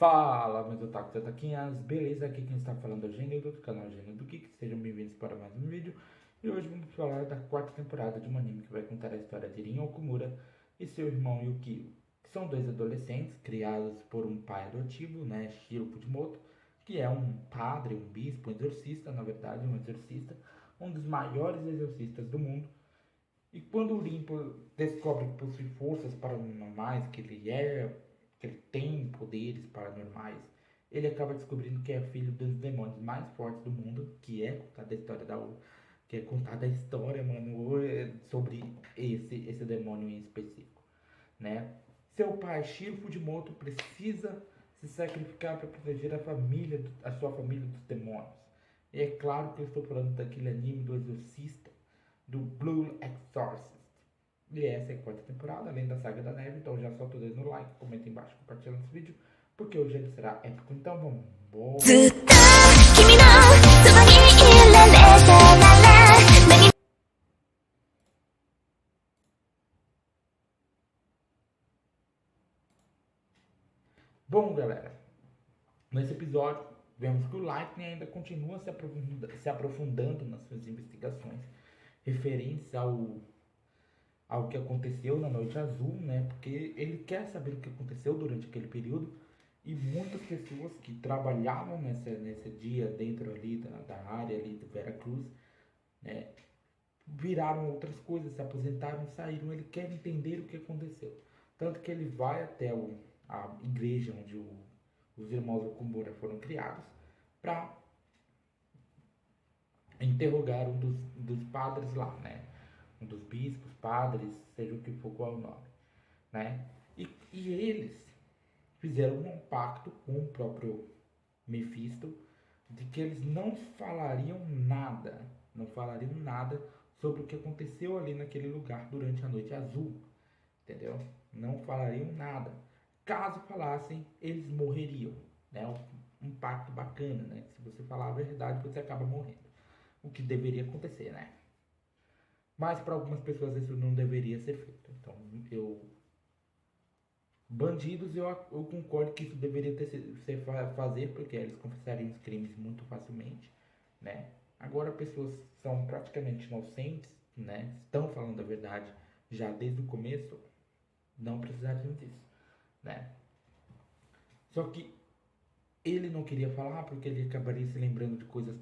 Fala, meus otakus e otaquinhas, beleza? Aqui quem está falando é o Gênio do canal Gênio do Geek. Sejam bem-vindos para mais um vídeo. E hoje vamos falar da quarta temporada de um anime que vai contar a história de Rin Okumura e seu irmão Yukio, que são dois adolescentes criados por um pai adotivo, Shiro Fujimoto, que é um padre, um bispo, um exorcista, na verdade, um exorcista, um dos maiores exorcistas do mundo. E quando o Rin descobre que possui forças paranormais, que ele tem poderes paranormais, ele acaba descobrindo que é filho dos demônios mais fortes do mundo, que é contada a história, mano, sobre esse demônio em específico, né? Seu pai, Shiro Fujimoto, precisa se sacrificar para proteger a sua família dos demônios. E é claro que eu estou falando daquele anime do Exorcista, do Blue Exorcist. E essa é a quarta temporada, além da Saga da Neve. Então já solta o dedo no like, comenta embaixo, compartilha esse vídeo, porque hoje ele será épico. Então vamos embora. Bom, galera, nesse episódio vemos que o Lightning ainda continua se aprofundando nas suas investigações referentes ao que aconteceu na Noite Azul, né? Porque ele quer saber o que aconteceu durante aquele período, e muitas pessoas que trabalhavam nesse dia dentro ali da área ali de Veracruz, né? Viraram outras coisas, se aposentaram, saíram. Ele quer entender o que aconteceu. Tanto que ele vai até a igreja onde os irmãos Okumura foram criados para interrogar um dos padres lá, né? Um dos bispos, padres, seja o que for, qual é o nome, né? E eles fizeram um pacto com o próprio Mephisto de que eles não falariam nada sobre o que aconteceu ali naquele lugar durante a Noite Azul, entendeu? Não falariam nada. Caso falassem, eles morreriam, né? Um pacto bacana, né? Se você falar a verdade, você acaba morrendo. O que deveria acontecer, né? Mas para algumas pessoas isso não deveria ser feito. Então, bandidos, eu concordo que isso deveria fazer, porque eles confessariam os crimes muito facilmente, né? Agora, pessoas que são praticamente inocentes, né? Estão falando a verdade já desde o começo, não precisariam disso, né? Só que ele não queria falar porque ele acabaria se lembrando de coisas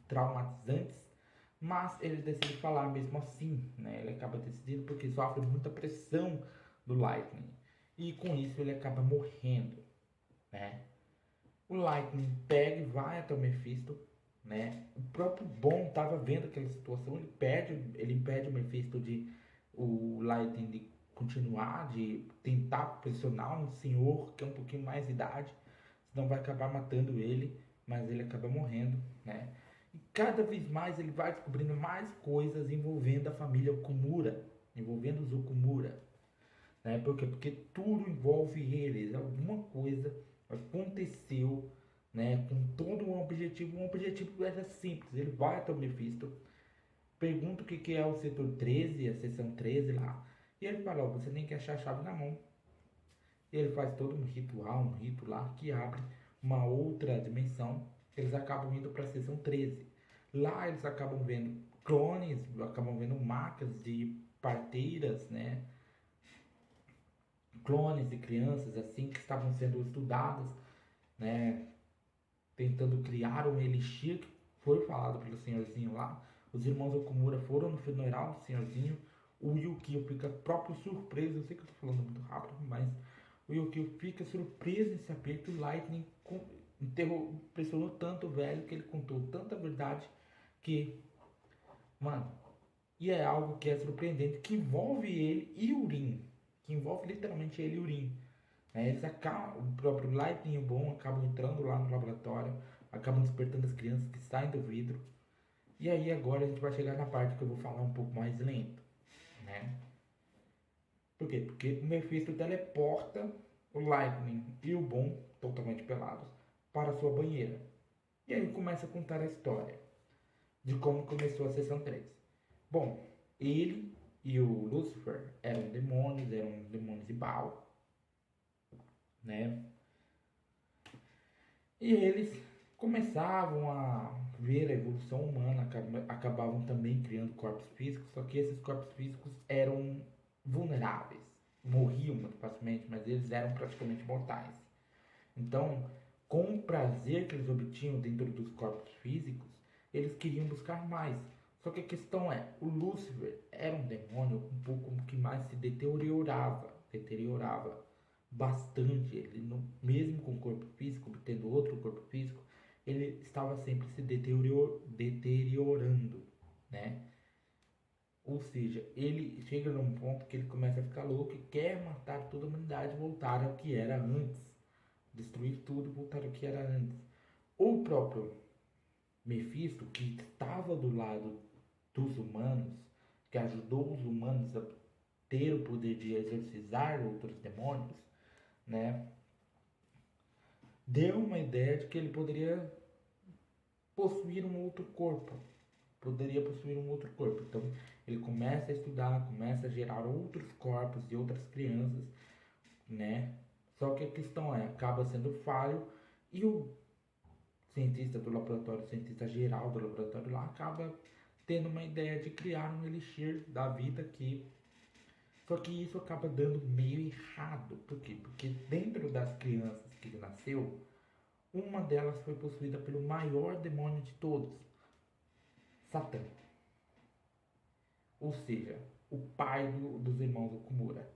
traumatizantes, mas ele decide falar mesmo assim, né? Ele acaba decidindo porque sofre muita pressão do Lightning, e com isso ele acaba morrendo, né? O Lightning pega e vai até o Mephisto, né? O próprio Bon estava vendo aquela situação, ele impede o Mephisto o Lightning de continuar, de tentar pressionar um senhor que é um pouquinho mais de idade, senão vai acabar matando ele, mas ele acaba morrendo, né? E cada vez mais ele vai descobrindo mais coisas envolvendo a família Okumura, envolvendo os Okumura, né? Por quê? Porque tudo envolve eles, alguma coisa aconteceu, né? Com todo um objetivo era simples. Ele vai até o Mephisto, pergunta o que é o setor 13, a seção 13 lá, e ele fala: ó, você tem que achar a chave na mão. E ele faz todo um rito lá que abre uma outra dimensão. Eles acabam indo para a seção 13. Lá eles acabam vendo clones, acabam vendo marcas de parteiras, né? Clones de crianças assim que estavam sendo estudadas, né? Tentando criar um elixir que foi falado pelo senhorzinho lá. Os irmãos Okumura foram no funeral do senhorzinho. O Yukio fica próprio surpreso. Eu sei que eu tô falando muito rápido, mas o Yukio fica surpreso em saber que o Lightning impressionou tanto o velho, que ele contou tanta verdade que, mano, e é algo que é surpreendente, que envolve ele e o Rin, que envolve literalmente ele e o Rin. Eles acabam, o próprio Lightning e o Bon acabam entrando lá no laboratório, acabam despertando as crianças que saem do vidro. E aí agora a gente vai chegar na parte que eu vou falar um pouco mais lento, né? Por quê? Porque o Mephisto teleporta o Lightning e o Bon, totalmente pelados, para sua banheira. E aí começa a contar a história de como começou a sessão 3. Bom, ele e o Lucifer eram demônios de Baal. né? E eles começavam a ver a evolução humana, acabavam também criando corpos físicos, só que esses corpos físicos eram vulneráveis, morriam muito facilmente, mas eles eram praticamente mortais. Então, com o prazer que eles obtinham dentro dos corpos físicos, eles queriam buscar mais. Só que a questão é, o Lúcifer era um demônio um pouco que mais se deteriorava bastante. Ele, mesmo com o corpo físico, tendo outro corpo físico, ele estava sempre se deteriorando, né? Ou seja, ele chega num ponto que ele começa a ficar louco e quer matar toda a humanidade e voltar ao que era antes. Destruir tudo e voltar ao que era antes. O próprio Mephisto, que estava do lado dos humanos, que ajudou os humanos a ter o poder de exorcizar outros demônios, né? Deu uma ideia de que ele poderia possuir um outro corpo. Poderia possuir um outro corpo. Então ele começa a estudar, começa a gerar outros corpos de outras crianças, né? Só que a questão é, acaba sendo falho e o cientista do laboratório, o cientista geral do laboratório lá, acaba tendo uma ideia de criar um elixir da vida que... Só que isso acaba dando meio errado. Por quê? Porque dentro das crianças que ele nasceu, uma delas foi possuída pelo maior demônio de todos, Satã. Ou seja, o pai dos irmãos Okumura.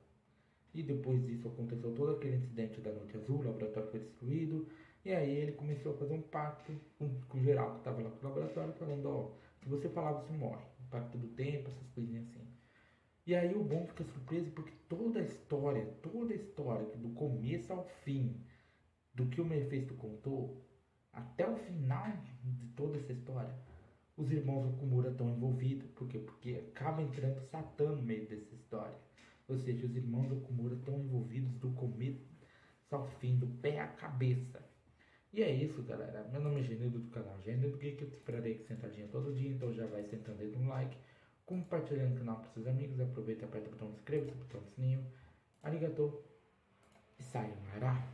E depois disso aconteceu todo aquele incidente da Noite Azul, o laboratório foi destruído. E aí ele começou a fazer um pacto com o geral que estava lá no laboratório, falando, ó, se você falar, você morre. O pacto do tempo, essas coisinhas assim. E aí o bom fica surpreso porque toda a história, do começo ao fim, do que o Mephisto contou, até o final de toda essa história, os irmãos Okumura estão envolvidos. Por quê? Porque acaba entrando Satã no meio dessa história. Ou seja, os irmãos Okumura estão envolvidos do começo ao fim, do pé à cabeça. E é isso, galera. Meu nome é Genildo do canal Genildo Geek. Eu te esperarei aqui sentadinho todo dia, então já vai sentando aí no like, compartilhando o canal para seus amigos. Aproveita e aperta o botão de inscreva-se, o botão do sininho. Arigatou e sayonara.